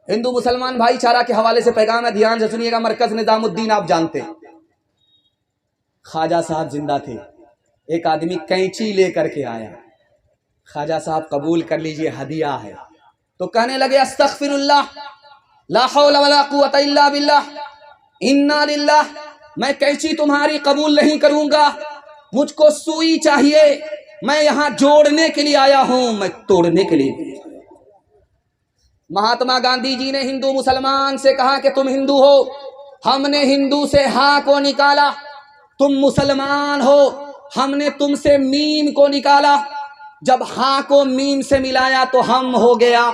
ہندو مسلمان بھائی چارہ کے حوالے سے پیغام ہے، دھیان سے سنیے گا۔ مرکز نظام الدین آپ جانتے ہیں، خواجہ صاحب زندہ تھے، ایک آدمی کینچی لے کر کے آیا، خواجہ صاحب قبول کر لیجئے ہدیہ ہے، تو کہنے لگے استغفر اللہ لا حول ولا قوت الا باللہ انا للہ، میں کینچی تمہاری قبول نہیں کروں گا، مجھ کو سوئی چاہیے، میں یہاں جوڑنے کے لیے آیا ہوں، میں توڑنے کے لیے نہیں۔ مہاتما گاندھی جی نے ہندو مسلمان سے کہا کہ تم ہندو ہو، ہم نے ہندو سے ہاں کو نکالا، تم مسلمان ہو، ہم نے تم سے میم کو نکالا، جب ہاں کو میم سے ملایا تو ہم ہو گیا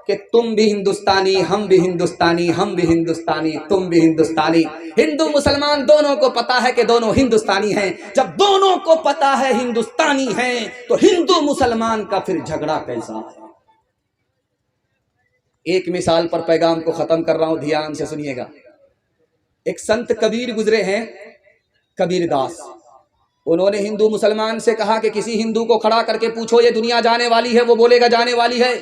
کہ تم بھی ہندوستانی، ہم بھی ہندوستانی، ہم بھی ہندوستانی، تم بھی ہندوستانی۔ ہندو مسلمان دونوں کو پتا ہے کہ دونوں ہندوستانی ہیں، جب دونوں کو پتا ہے ہندوستانی ہیں تو ہندو مسلمان کا پھر جھگڑا کیسا ہے؟ ایک مثال پر پیغام کو ختم کر رہا ہوں، دھیان سے سنیے گا۔ ایک سنت کبیر گزرے ہیں، کبیر داس، انہوں نے ہندو مسلمان سے کہا کہ کسی ہندو کو کھڑا کر کے پوچھو یہ دنیا جانے والی ہے، وہ بولے گا جانے والی ہے۔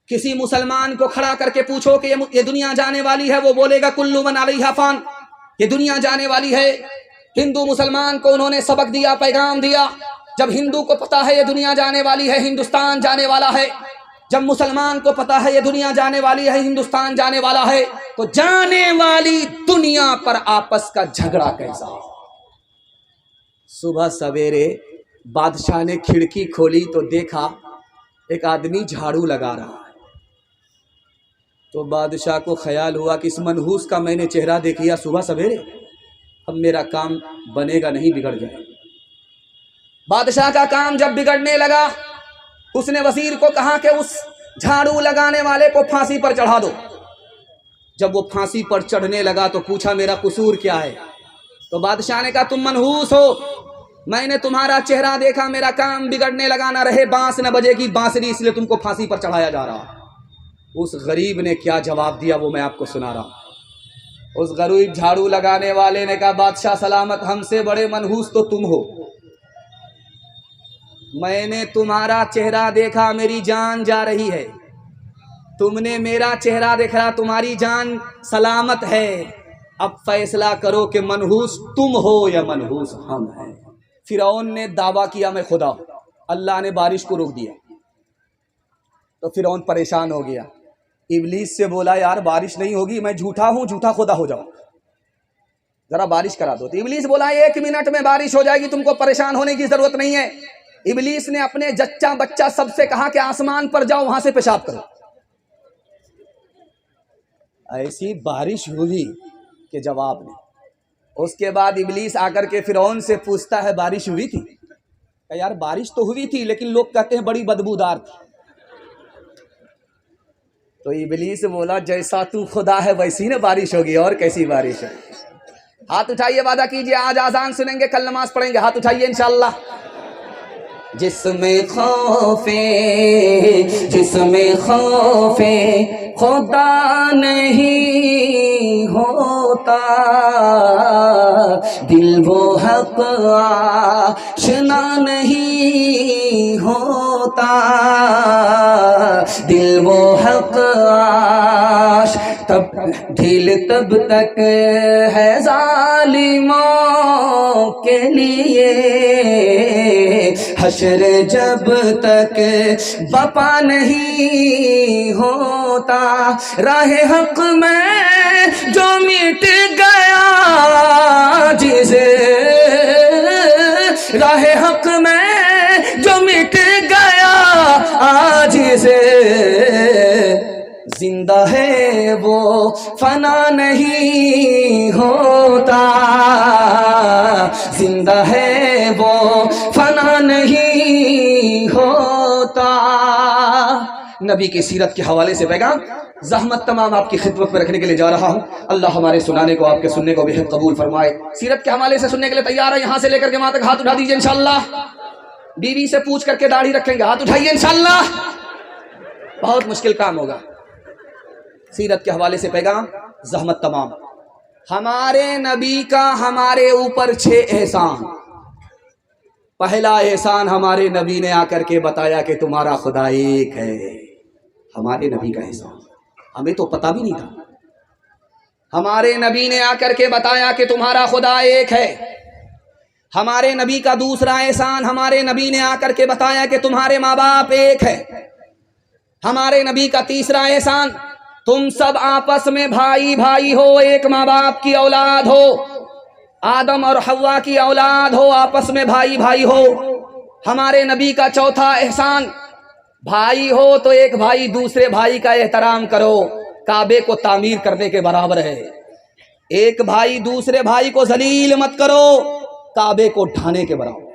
کسی مسلمان کو کھڑا کر کے پوچھو کہ یہ دنیا جانے والی ہے، وہ بولے گا کل من علیہا فان، یہ دنیا جانے والی ہے۔ ہندو مسلمان کو انہوں نے سبق دیا، پیغام دیا، جب ہندو کو پتا ہے یہ دنیا جانے والی ہے، ہندوستان جانے والا ہے، جب مسلمان کو پتا ہے یہ دنیا جانے والی ہے، ہندوستان جانے والا ہے، تو جانے والی دنیا پر آپس کا جھگڑا کیسا؟ صبح سویرے بادشاہ نے کھڑکی کھولی تو دیکھا ایک آدمی جھاڑو لگا رہا ہے، تو بادشاہ کو خیال ہوا کہ اس منحوس کا میں نے چہرہ دیکھ لیا صبح سویرے، اب میرا کام بنے گا نہیں، بگڑ جائے۔ بادشاہ کا کام جب بگڑنے لگا، اس نے وزیر کو کہا کہ اس جھاڑو لگانے والے کو پھانسی پر چڑھا دو۔ جب وہ پھانسی پر چڑھنے لگا تو پوچھا میرا قصور کیا ہے؟ تو بادشاہ نے کہا تم منحوس ہو، میں نے تمہارا چہرہ دیکھا، میرا کام بگڑنے لگا، نہ رہے بانس نہ بجے گی بانسری، اس لیے تم کو پھانسی پر چڑھایا جا رہا۔ اس غریب نے کیا جواب دیا وہ میں آپ کو سنا رہا ہوں۔ اس غریب جھاڑو لگانے والے نے کہا بادشاہ سلامت، ہم سے بڑے منحوس تو تم ہو، میں نے تمہارا چہرہ دیکھا، میری جان جا رہی ہے، تم نے میرا چہرہ دیکھا، تمہاری جان سلامت ہے، اب فیصلہ کرو کہ منحوس تم ہو یا منحوس ہم ہیں۔ فرعون نے دعویٰ کیا میں خدا ہوں، اللہ نے بارش کو روک دیا تو فرعون پریشان ہو گیا، ابلیس سے بولا یار بارش نہیں ہوگی، میں جھوٹا ہوں، جھوٹا خدا ہو جاؤ، ذرا بارش کرا دو۔ تو ابلیس بولا 1 منٹ میں بارش ہو جائے گی، تم کو پریشان ہونے کی ضرورت نہیں ہے۔ ابلیس نے اپنے جچہ بچہ سب سے کہا کہ آسمان پر جاؤ، وہاں سے پیشاب کرو۔ ایسی بارش ہوئی کہ جواب نہیں۔ اس کے بعد ابلیس آ کر کے فرعون سے پوچھتا ہے بارش ہوئی تھی؟ کہ یار بارش تو ہوئی تھی لیکن لوگ کہتے ہیں بڑی بدبودار تھی۔ تو ابلیس بولا جیسا تو خدا ہے ویسی نہ بارش ہوگی، اور کیسی بارش ہے؟ ہاتھ اٹھائیے، وعدہ کیجئے آج آذان سنیں گے، کل نماز پڑھیں گے، ہاتھ اٹھائیے انشاءاللہ۔ جس میں خوف خدا نہیں ہوتا، دل وہ حق آشنا نہیں ہوتا، دل وہ حق آش تب دل تب تک ہے ظالموں کے لیے، حشر جب تک بپا نہیں ہوتا، راہ حق میں جو مٹ گیا جسے، راہ حق میں جو مٹ گیا آج سے، زندہ ہے وہ فنا نہیں ہوتا، زندہ ہے وہ فنا نہیں ہوتا۔ نبی کی سیرت کے حوالے سے پیغام زحمت تمام آپ کی خدمت میں رکھنے کے لیے جا رہا ہوں، اللہ ہمارے سنانے کو آپ کے سننے کو بہت قبول فرمائے۔ سیرت کے حوالے سے سننے کے لیے تیار ہے؟ یہاں سے لے کر کے وہاں تک ہاتھ اٹھا دیجئے انشاءاللہ۔ بیوی سے پوچھ کر کے داڑھی رکھیں گے، ہاتھ اٹھائیے انشاءاللہ، بہت مشکل کام ہوگا۔ سیرت کے حوالے سے پیغام زحمت تمام۔ ہمارے نبی کا ہمارے اوپر 6 احسان۔ پہلا احسان ہمارے نبی نے آ کر کے بتایا کہ تمہارا خدا ایک ہے، ہمارے نبی کا احسان۔ ہمیں تو پتہ بھی نہیں تھا. ہمارے نبی نے آ کر کے بتایا کہ تمہارا خدا ایک ہے. ہمارے نبی کا دوسرا احسان، ہمارے نبی نے آ کر کے بتایا کہ تمہارے ماں باپ ایک ہے. ہمارے نبی کا تیسرا احسان، تم سب آپس میں بھائی بھائی ہو، ایک ماں باپ کی اولاد ہو، آدم اور حوا کی اولاد ہو، آپس میں بھائی بھائی ہو. ہمارے نبی کا چوتھا احسان، بھائی ہو تو ایک بھائی دوسرے بھائی کا احترام کرو، کعبے کو تعمیر کرنے کے برابر ہے. ایک بھائی دوسرے بھائی کو ذلیل مت کرو، کعبے کو ڈھانے کے برابر.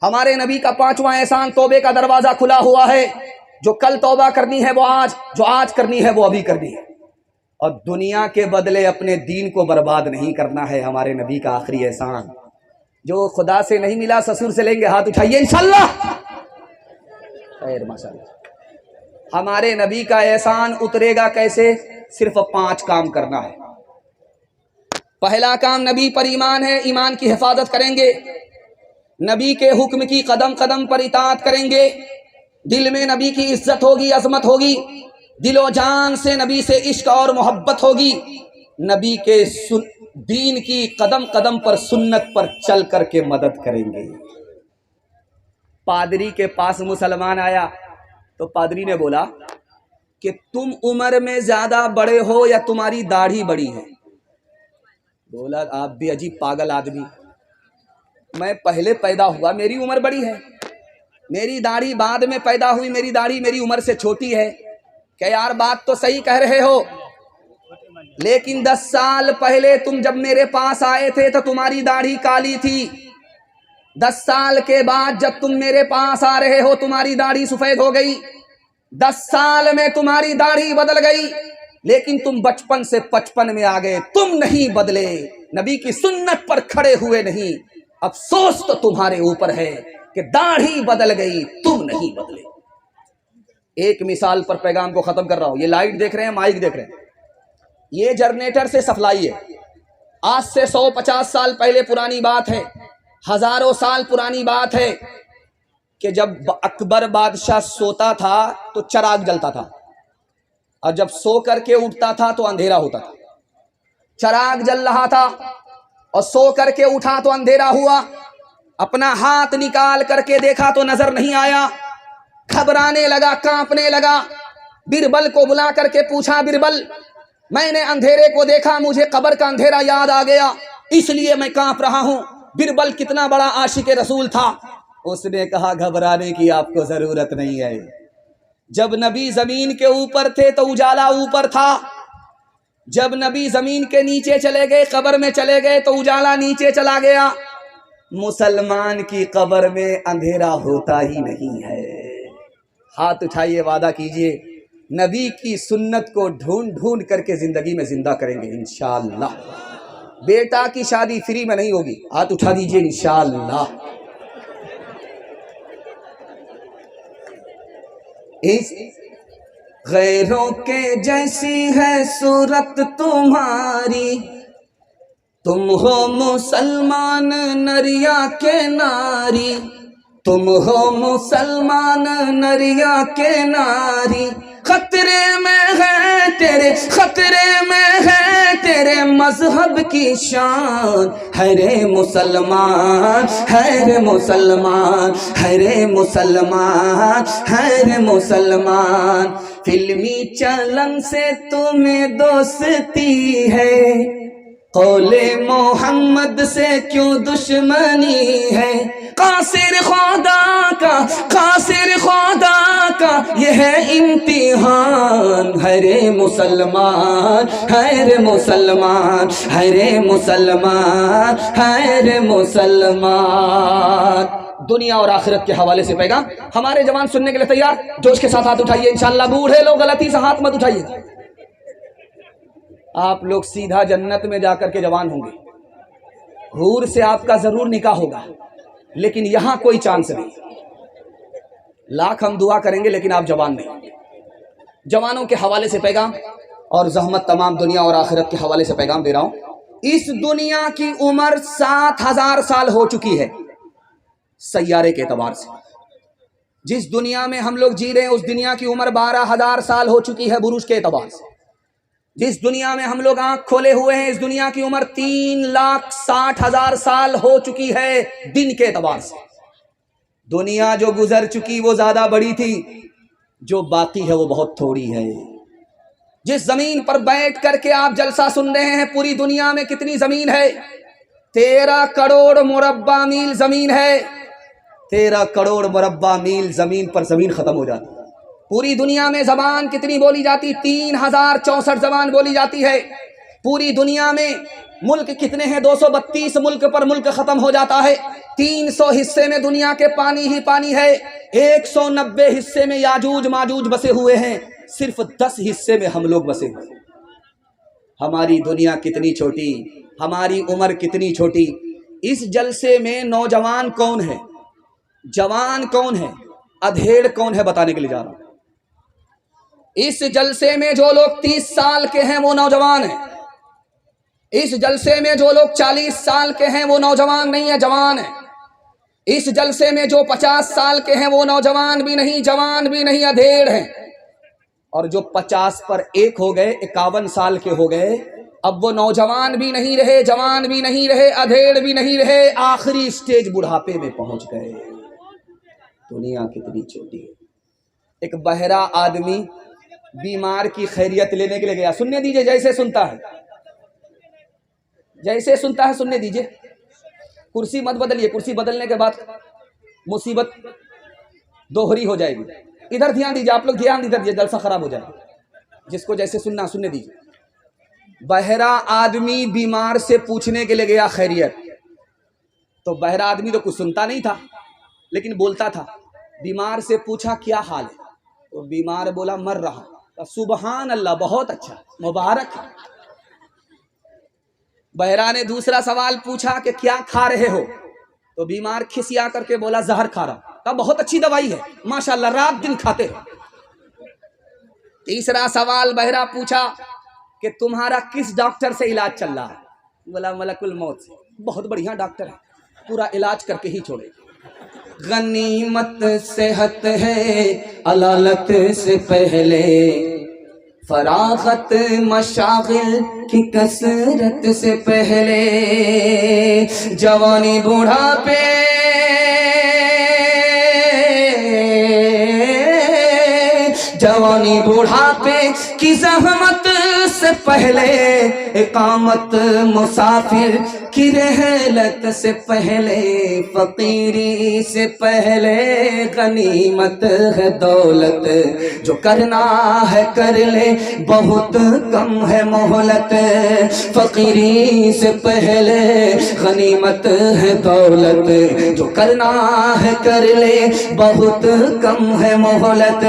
ہمارے نبی کا پانچواں احسان، توبے کا دروازہ کھلا ہوا ہے. جو کل توبہ کرنی ہے وہ آج، جو آج کرنی ہے وہ ابھی کرنی ہے. اور دنیا کے بدلے اپنے دین کو برباد نہیں کرنا ہے. ہمارے نبی کا آخری احسان. جو خدا سے نہیں ملا سسر سے لیں گے، ہاتھ اٹھائیے انشاءاللہ. خیر ماشاءاللہ. ہمارے نبی کا احسان اترے گا کیسے؟ صرف 5 کام کرنا ہے. پہلا کام، نبی پر ایمان ہے، ایمان کی حفاظت کریں گے، نبی کے حکم کی قدم قدم پر اطاعت کریں گے، دل میں نبی کی عزت ہوگی، عظمت ہوگی، دل و جان سے نبی سے عشق اور محبت ہوگی، نبی کے دین کی قدم قدم پر سنت پر چل کر کے مدد کریں گے. پادری کے پاس مسلمان آیا تو پادری نے بولا کہ تم عمر میں زیادہ بڑے ہو یا تمہاری داڑھی بڑی ہے؟ بولا آپ بھی عجیب پاگل آدمی، میں پہلے پیدا ہوا میری عمر بڑی ہے، میری داڑھی بعد میں پیدا ہوئی، میری داڑھی میری عمر سے چھوٹی ہے. کہ یار بات تو صحیح کہہ رہے ہو، لیکن 10 سال پہلے تم جب میرے پاس آئے تھے تو تمہاری داڑھی کالی تھی. 10 سال کے بعد جب تم میرے پاس آ رہے ہو تمہاری داڑھی سفید ہو گئی. 10 سال میں تمہاری داڑھی بدل گئی، لیکن تم بچپن سے 55 میں آ گئے، تم نہیں بدلے، نبی کی سنت پر کھڑے ہوئے نہیں. افسوس تو تمہارے اوپر ہے کہ داڑھی بدل گئی، تم نہیں بدلے. ایک مثال پر پیغام کو ختم کر رہا ہوں. یہ لائٹ دیکھ رہے ہیں، مائک دیکھ رہے ہیں، یہ جنریٹر سے سپلائی ہے. آج سے 150 سال پہلے پرانی بات ہے، ہزاروں سال پرانی بات ہے کہ جب اکبر بادشاہ سوتا تھا تو چراغ جلتا تھا، اور جب سو کر کے اٹھتا تھا تو اندھیرا ہوتا تھا. چراغ جل رہا تھا اور سو کر کے اٹھا تو اندھیرا ہوا. اپنا ہاتھ نکال کر کے دیکھا تو نظر نہیں آیا، گھبرانے لگا، کانپنے لگا. بربل کو بلا کر کے پوچھا، بربل میں نے اندھیرے کو دیکھا، مجھے قبر کا اندھیرا یاد آ گیا، اس لیے میں کانپ رہا ہوں. بربل کتنا بڑا عاشق رسول تھا، اس نے کہا گھبرانے کی آپ کو ضرورت نہیں ہے. جب نبی زمین کے اوپر تھے تو اجالا اوپر تھا، جب نبی زمین کے نیچے چلے گئے، قبر میں چلے گئے تو اجالا نیچے چلا گیا. مسلمان کی قبر میں اندھیرا ہوتا ہی نہیں ہے. ہاتھ اٹھائیے، وعدہ کیجئے نبی کی سنت کو ڈھونڈ ڈھونڈ کر کے زندگی میں زندہ کریں گے انشاءاللہ. بیٹا کی شادی فری میں نہیں ہوگی، ہاتھ اٹھا دیجئے انشاءاللہ. اس غیروں کے جیسی ہے صورت تمہاری، تم ہو مسلمان نریا کے ناری، تم ہو مسلمان نریا کے ناری. خطرے میں ہے تیرے، خطرے میں ہے تیرے مذہب کی شان، ہے رے مسلمان، ہے رے مسلمان، ہے رے مسلمان، ہے رے مسلمان. فلمی چلن سے تمہیں دوستی ہے، قول محمد سے کیوں دشمنی ہے. قاصر خدا کا، قاصر خدا کا یہ ہے امتحان، ہے رے مسلمان، ہے رے مسلمان، ہے رے مسلمان، ہے رے مسلمان. دنیا اور آخرت کے حوالے سے پیغام. ہمارے جوان سننے کے لیے تیار؟ جوش کے ساتھ ہاتھ اٹھائیے انشاءاللہ. بوڑھے لوگ غلطی سے ہاتھ مت اٹھائیے. آپ لوگ سیدھا جنت میں جا کر کے جوان ہوں گے، حور سے آپ کا ضرور نکاح ہوگا، لیکن یہاں کوئی چانس نہیں. لاکھ ہم دعا کریں گے لیکن آپ جوان نہیں. جوانوں کے حوالے سے پیغام اور زحمت تمام دنیا اور آخرت کے حوالے سے پیغام دے رہا ہوں. اس دنیا کی عمر 7000 سال ہو چکی ہے سیارے کے اعتبار سے. جس دنیا میں ہم لوگ جی رہے ہیں اس دنیا کی عمر 12,000 سال ہو چکی ہے بروج کے اعتبار سے. جس دنیا میں ہم لوگ آنکھ کھولے ہوئے ہیں اس دنیا کی عمر 3,60,000 سال ہو چکی ہے دن کے اعتبار سے. دنیا جو گزر چکی وہ زیادہ بڑی تھی، جو باقی ہے وہ بہت تھوڑی ہے. جس زمین پر بیٹھ کر کے آپ جلسہ سن رہے ہیں پوری دنیا میں کتنی زمین ہے؟ 13 کروڑ مربع میل زمین ہے. 13 کروڑ مربع میل زمین پر زمین ختم ہو جاتی ہے. پوری دنیا میں زبان کتنی بولی جاتی؟ 3,064 زبان بولی جاتی ہے. پوری دنیا میں ملک کتنے ہیں؟ 232 ملک پر ملک ختم ہو جاتا ہے. 300 حصے میں دنیا کے پانی ہی پانی ہے. 190 حصے میں یاجوج ماجوج بسے ہوئے ہیں. صرف 10 حصے میں ہم لوگ بسے ہوئے. ہماری دنیا کتنی چھوٹی، ہماری عمر کتنی چھوٹی. اس جلسے میں نوجوان کون ہے، جوان کون ہے، ادھیڑ کون ہے، بتانے کے لیے جا رہا ہوں. اس جلسے میں جو لوگ 30 سال کے ہیں وہ نوجوان ہیں. اس جلسے میں جو لوگ 40 سال کے ہیں وہ نوجوان نہیں ہیں، جوان ہیں. اس جلسے میں جو 50 سال کے ہیں وہ نوجوان بھی نہیں، جوان بھی نہیں، ادھیڑ ہیں. اور جو 50 پر ایک ہو گئے، 51 سال کے ہو گئے، اب وہ نوجوان بھی نہیں رہے، جوان بھی نہیں رہے، ادھیڑ بھی نہیں رہے، آخری سٹیج بڑھاپے میں پہنچ گئے. دنیا کتنی چھوٹی ہے. ایک بہرا آدمی بیمار کی خیریت لینے کے لیے گیا. سننے دیجئے، جیسے سنتا ہے جیسے سنتا ہے سننے دیجئے. کرسی مت بدلیے، کرسی بدلنے کے بعد مصیبت دوہری ہو جائے گی. ادھر دھیان دیجئے، آپ لوگ دھیان ادھر دیجئے، جلسہ خراب ہو جائے گا. جس کو جیسے سننا سننے دیجئے. بہرا آدمی بیمار سے پوچھنے کے لیے گیا خیریت. تو بہرا آدمی تو کچھ سنتا نہیں تھا لیکن بولتا تھا. بیمار سے پوچھا کیا حال ہے؟ تو بیمار بولا مر رہا. سبحان اللہ، بہت اچھا، مبارک. بہرا نے دوسرا سوال پوچھا کہ کیا کھا رہے ہو؟ تو بیمار کھسیا کر کے بولا زہر کھا رہا. کہا بہت اچھی دوائی ہے، ماشاءاللہ، رات دن کھاتے ہو. تیسرا سوال بہرا پوچھا کہ تمہارا کس ڈاکٹر سے علاج چل رہا ہے؟ بولا ملک الموت سے. بہت بڑھیا ڈاکٹر ہے، پورا علاج کر کے ہی چھوڑے. غنیمت صحت ہے علالت سے پہلے، فراغت مشاغل کی کثرت سے پہلے، جوانی بوڑھاپے جوانی بوڑھاپے کی زحمت سے پہلے، اقامت مسافر کی رحلت سے پہلے، فقیری سے پہلے غنیمت ہے دولت، جو کرنا ہے کر لے بہت کم ہے مہلت. فقیری سے پہلے غنیمت ہے دولت، جو کرنا ہے کر لے بہت کم ہے مہلت.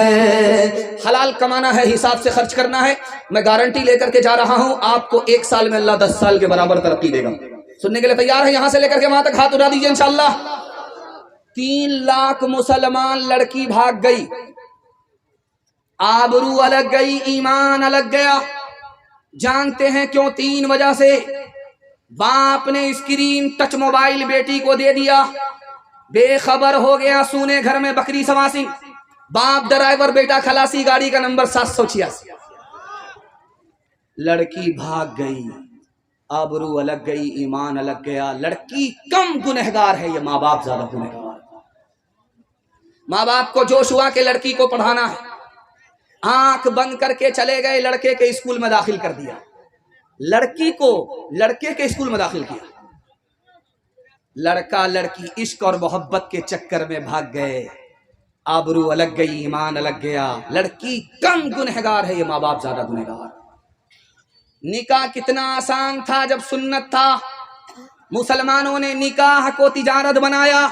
حلال کمانا ہے، حساب سے خرچ کرنا ہے. میں گارنٹی لے کر کے جا رہا ہوں، آپ کو 1 سال میں اللہ 10 سال کے برابر ترقی دے گا. سننے کے لیے تیار ہے؟ یہاں سے لے کر کے وہاں تک ہاتھ اٹھا دیجئے انشاءاللہ. 3 لاکھ مسلمان لڑکی بھاگ گئی، آبرو الگ گئی، ایمان الگ گیا. جانتے ہیں کیوں؟ 3 وجہ سے. باپ نے اسکرین ٹچ موبائل بیٹی کو دے دیا، بے خبر ہو گیا، سونے گھر میں بکری سواسی. باپ ڈرائیور، بیٹا خلاسی، گاڑی کا نمبر 786. لڑکی بھاگ گئی، آبرو الگ گئی، ایمان الگ گیا. لڑکی کم گنہگار ہے، یہ ماں باپ زیادہ گنہگار. ماں باپ کو جوش ہوا کہ لڑکی کو پڑھانا ہے، آنکھ بند کر کے چلے گئے، لڑکے کے اسکول میں داخل کر دیا. لڑکی کو لڑکے کے اسکول میں داخل کیا. لڑکا لڑکی عشق اور محبت کے چکر میں بھاگ گئے، آبرو الگ گئی، ایمان الگ گیا. لڑکی کم گنہگار ہے، یہ ماں باپ زیادہ گنہگار. نکاح کتنا آسان تھا جب سنت تھا. مسلمانوں نے نکاح کو تجارت بنایا.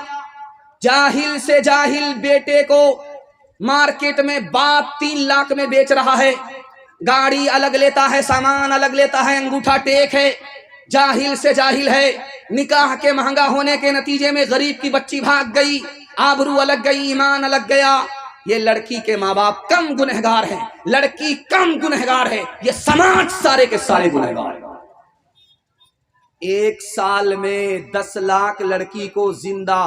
جاہل سے جاہل بیٹے کو مارکیٹ میں باپ 3 لاکھ میں بیچ رہا ہے. گاڑی الگ لیتا ہے، سامان الگ لیتا ہے، انگوٹھا ٹیک ہے. جاہل سے جاہل ہے. نکاح کے مہنگا ہونے کے نتیجے میں غریب کی بچی بھاگ گئی، آبرو الگ گئی، ایمان الگ گیا. یہ لڑکی کے ماں باپ کم گنہگار ہیں، لڑکی کم گنہگار ہے، یہ سماج سارے کے سارے گنہگار ہیں. 1 سال میں 10 لاکھ لڑکی کو زندہ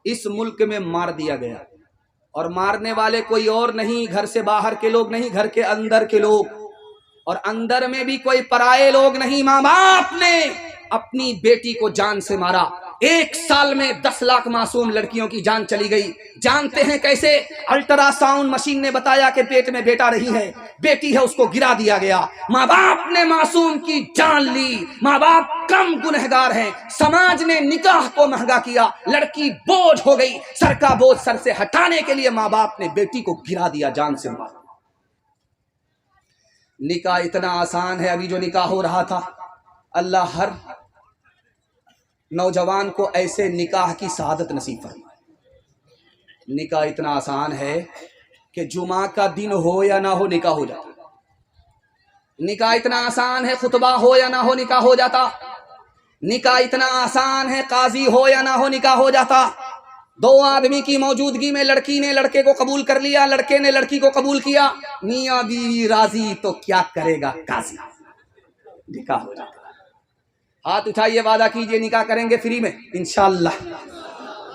اس ملک میں مار دیا گیا. اور مارنے والے کوئی اور نہیں، گھر سے باہر کے لوگ نہیں، گھر کے اندر کے لوگ، اور اندر میں بھی کوئی پرائے لوگ نہیں۔ ماں باپ نے اپنی بیٹی کو جان سے مارا، 1 سال میں 10 لاکھ معصوم لڑکیوں کی جان چلی گئی۔ جانتے ہیں کیسے؟ الٹرا ساؤنڈ مشین نے بتایا کہ پیٹ میں بیٹا نہیں ہے، بیٹی ہے، اس کو گرا دیا گیا۔ ماں باپ نے معصوم کی جان لی۔ ماں باپ کم گنہگار ہیں، سماج نے نکاح کو مہنگا کیا، لڑکی بوجھ ہو گئی، سر کا بوجھ سر سے ہٹانے کے لیے ماں باپ نے بیٹی کو گرا دیا، جان سے مارا۔ نکاح اتنا آسان ہے، ابھی جو نکاح ہو رہا تھا، اللہ ہر نوجوان کو ایسے نکاح کی سعادت نصیب فرمائے۔ نکاح اتنا آسان ہے کہ جمعہ کا دن ہو یا نہ ہو نکاح ہو جاتا۔ نکاح اتنا آسان ہے، خطبہ ہو یا نہ ہو نکاح ہو جاتا۔ نکاح اتنا آسان ہے، قاضی ہو یا نہ ہو نکاح ہو جاتا۔ 2 آدمی کی موجودگی میں لڑکی نے لڑکے کو قبول کر لیا، لڑکے نے لڑکی کو قبول کیا، میاں بیوی راضی تو کیا کرے گا قاضی، نکاح ہو جاتا۔ ہاتھ اٹھائیے، وعدہ کیجئے نکاح کریں گے فری میں انشاءاللہ۔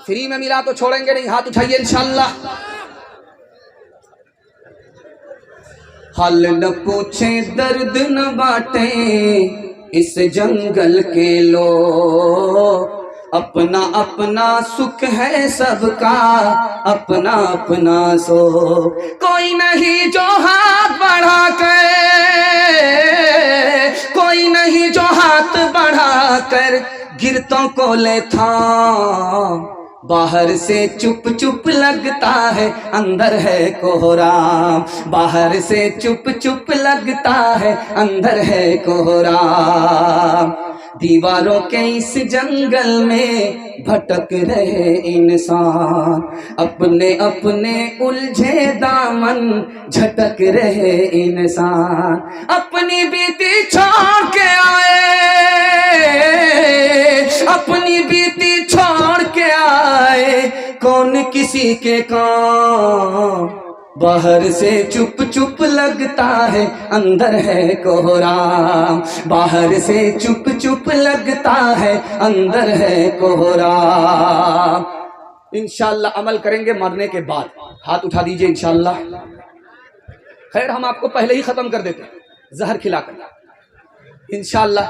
فری میں ملا تو چھوڑیں گے نہیں، ہاتھ اٹھائیے انشاءاللہ۔ حال نہ پوچھیں درد نہ بانٹیں اس جنگل کے لوگ، اپنا اپنا سکھ ہے سب کا، اپنا اپنا سو، کوئی نہیں جو ہاتھ بڑھا کر، کوئی نہیں جو ہاتھ بڑھا کر گرتوں کو لے تھام، باہر سے چپ چپ لگتا ہے اندر ہے کوہرام، باہر سے چپ چپ لگتا ہے اندر ہے کوہرام، دیواروں کے اس جنگل میں بھٹک رہے انسان، اپنے اپنے الجھے دامن جھٹک رہے انسان، اپنی بیٹی چھوڑ کے آئے، اپنی بیٹی چھوڑ کے آئے، کون کسی کے کام، باہر سے چپ چپ لگتا ہے اندر ہے کوہرام، باہر سے چپ چپ لگتا ہے اندر ہے کوہرام۔ انشاءاللہ عمل کریں گے مرنے کے بعد، ہاتھ اٹھا دیجئے انشاءاللہ۔ خیر ہم آپ کو پہلے ہی ختم کر دیتے ہیں زہر کھلا کر انشاءاللہ۔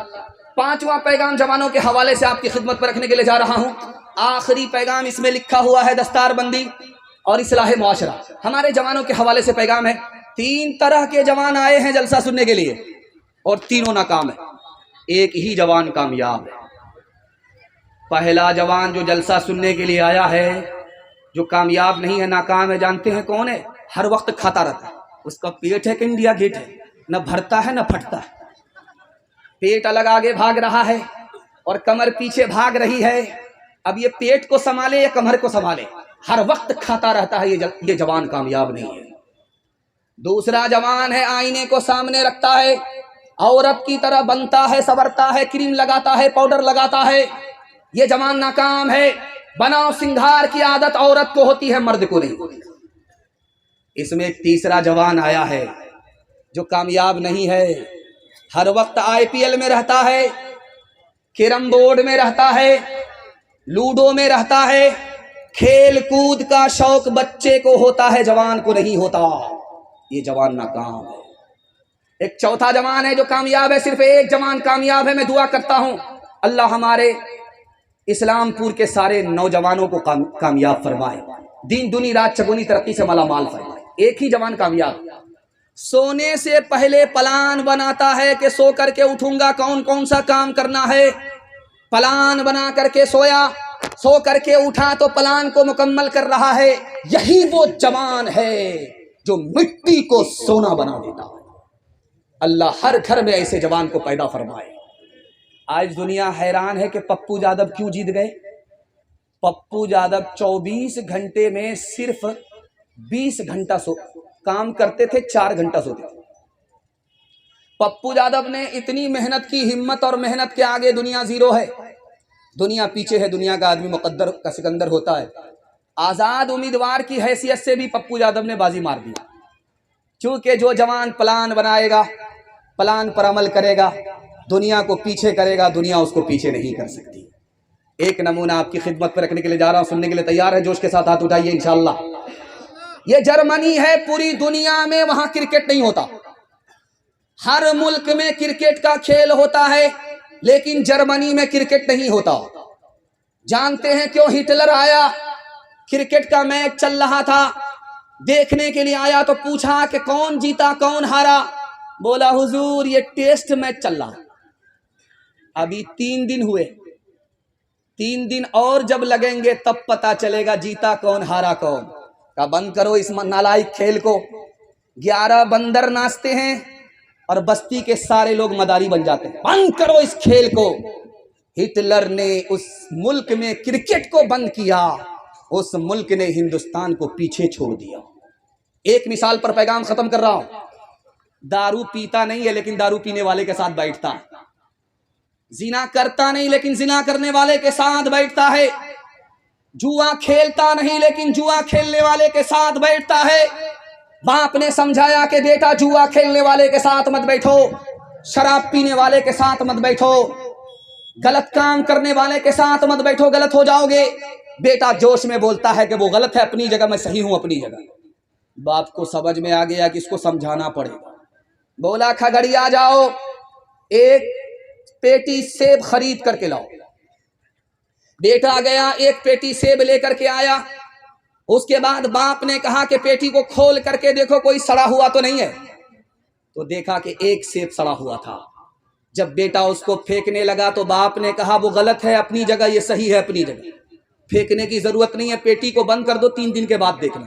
5واں پیغام جوانوں کے حوالے سے آپ کی خدمت پر رکھنے کے لیے جا رہا ہوں۔ آخری پیغام اس میں لکھا ہوا ہے دستار بندی اور اصلاح معاشرہ۔ ہمارے جوانوں کے حوالے سے پیغام ہے، 3 طرح کے جوان آئے ہیں جلسہ سننے کے لیے اور تینوں ناکام ہیں، ایک ہی جوان کامیاب ہے۔ پہلا جوان جو جلسہ سننے کے لیے آیا ہے، جو کامیاب نہیں ہے، ناکام ہے، جانتے ہیں کون ہے؟ ہر وقت کھاتا رہتا ہے، اس کا پیٹ ہے کہ انڈیا گیٹ ہے، نہ بھرتا ہے نہ پھٹتا ہے، پیٹ الگ آگے بھاگ رہا ہے اور کمر پیچھے بھاگ رہی ہے۔ اب یہ پیٹ کو سنبھالے یا کمر کو سنبھالے، ہر وقت کھاتا رہتا ہے، یہ جوان کامیاب نہیں ہے۔ دوسرا جوان ہے، آئینے کو سامنے رکھتا ہے، عورت کی طرح بنتا ہے، سنورتا ہے، کریم لگاتا ہے، پاؤڈر لگاتا ہے، یہ جوان ناکام ہے۔ بناؤ سنگھار کی عادت عورت کو ہوتی ہے، مرد کو نہیں ہوتی۔ اس میں ایک تیسرا جوان آیا ہے جو کامیاب نہیں ہے، ہر وقت IPL میں رہتا ہے، کیرم بورڈ میں رہتا ہے، لوڈو میں رہتا ہے، کھیل کود کا شوق بچے کو ہوتا ہے، جوان کو نہیں ہوتا، یہ جوان ناکام ہے۔ ایک چوتھا جوان ہے جو کامیاب ہے، صرف ایک جوان کامیاب ہے۔ میں دعا کرتا ہوں اللہ ہمارے اسلام پور کے سارے نوجوانوں کو کامیاب فرمائے، دین دنی رات چگنی ترقی سے مالا مال فرمائے۔ ایک ہی جوان کامیاب، سونے سے پہلے پلان بناتا ہے کہ سو کر کے اٹھوں گا، کون کون سا کام کرنا ہے، پلان بنا کر کے سویا، سو کر کے اٹھا تو پلان کو مکمل کر رہا ہے۔ یہی وہ جوان ہے جو مٹی کو سونا بنا دیتا ہے۔ اللہ ہر گھر میں ایسے جوان کو پیدا فرمائے۔ آج دنیا حیران ہے کہ پپو یادو کیوں جیت گئے۔ پپو یادو 24 گھنٹے میں صرف 20 گھنٹہ کام کرتے تھے، 4 گھنٹہ سوتے تھے۔ پپو یادو نے اتنی محنت کی، ہمت اور محنت کے آگے دنیا زیرو ہے، دنیا پیچھے ہے، دنیا کا آدمی مقدر کا سکندر ہوتا ہے۔ آزاد امیدوار کی حیثیت سے بھی پپو یادو نے بازی مار دیا، چونکہ جو جوان پلان بنائے گا، پلان پر عمل کرے گا، دنیا کو پیچھے کرے گا، دنیا اس کو پیچھے نہیں کر سکتی۔ ایک نمونہ آپ کی خدمت پر رکھنے کے لیے جا رہا ہوں، سننے کے لیے تیار ہے؟ جوش کے ساتھ ہاتھ اٹھائیے انشاءاللہ۔ یہ جرمنی ہے، پوری دنیا میں وہاں کرکٹ نہیں ہوتا، ہر ملک میں کرکٹ کا کھیل ہوتا ہے لیکن جرمنی میں کرکٹ نہیں ہوتا۔ جانتے ہیں کیوں؟ ہٹلر آیا، کرکٹ کا میچ چل رہا تھا، دیکھنے کے لیے آیا تو پوچھا کہ کون جیتا کون ہارا؟ بولا حضور یہ ٹیسٹ میچ چل رہا، ابھی 3 دن ہوئے، 3 دن اور جب لگیں گے تب پتا چلے گا جیتا کون ہارا کون۔ کہا بند کرو اس نالائق کھیل کو، 11 بندر ناچتے ہیں اور بستی کے سارے لوگ مداری بن جاتے ہیں، بند کرو اس کھیل کو۔ ہٹلر نے اس ملک میں کرکٹ کو بند کیا، اس ملک نے ہندوستان کو پیچھے چھوڑ دیا۔ ایک مثال پر پیغام ختم کر رہا ہوں، دارو پیتا نہیں ہے لیکن دارو پینے والے کے ساتھ بیٹھتا ہے، زنا کرتا نہیں لیکن زنا کرنے والے کے ساتھ بیٹھتا ہے، جوا کھیلتا نہیں لیکن جوا کھیلنے والے کے ساتھ بیٹھتا ہے۔ باپ نے سمجھایا کہ بیٹا جوا کھیلنے والے کے ساتھ مت بیٹھو، شراب پینے والے کے ساتھ مت بیٹھو، غلط کام کرنے والے کے ساتھ مت بیٹھو، غلط ہو جاؤ گے۔ بیٹا جوش میں بولتا ہے کہ وہ غلط ہے اپنی جگہ، میں صحیح ہوں اپنی جگہ۔ باپ کو سمجھ میں آ گیا کہ اس کو سمجھانا پڑے گا، بولا کھگڑی آ جاؤ، ایک پیٹی سیب خرید کر کے لاؤ۔ بیٹا گیا، ایک پیٹی سیب لے کر کے آیا۔ اس کے بعد باپ نے کہا کہ پیٹی کو کھول کر کے دیکھو کوئی سڑا ہوا تو نہیں ہے، تو دیکھا کہ ایک سیب سڑا ہوا تھا۔ جب بیٹا اس کو پھینکنے لگا تو باپ نے کہا وہ غلط ہے اپنی جگہ، یہ صحیح ہے اپنی جگہ، پھینکنے کی ضرورت نہیں ہے، پیٹی کو بند کر دو، 3 دن کے بعد دیکھنا۔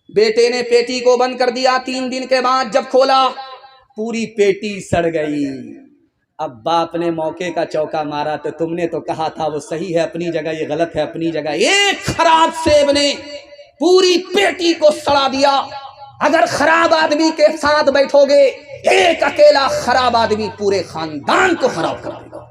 بیٹے نے پیٹی کو بند کر دیا، 3 دن کے بعد جب کھولا پوری پیٹی سڑ گئی۔ اب باپ نے موقع کا چوکا مارا تو تم نے تو کہا تھا وہ صحیح ہے اپنی جگہ، یہ غلط ہے اپنی جگہ۔ ایک خراب سیب نے پوری پیٹی کو سڑا دیا۔ اگر خراب آدمی کے ساتھ بیٹھو گے، ایک اکیلا خراب آدمی پورے خاندان کو خراب کر دے گا۔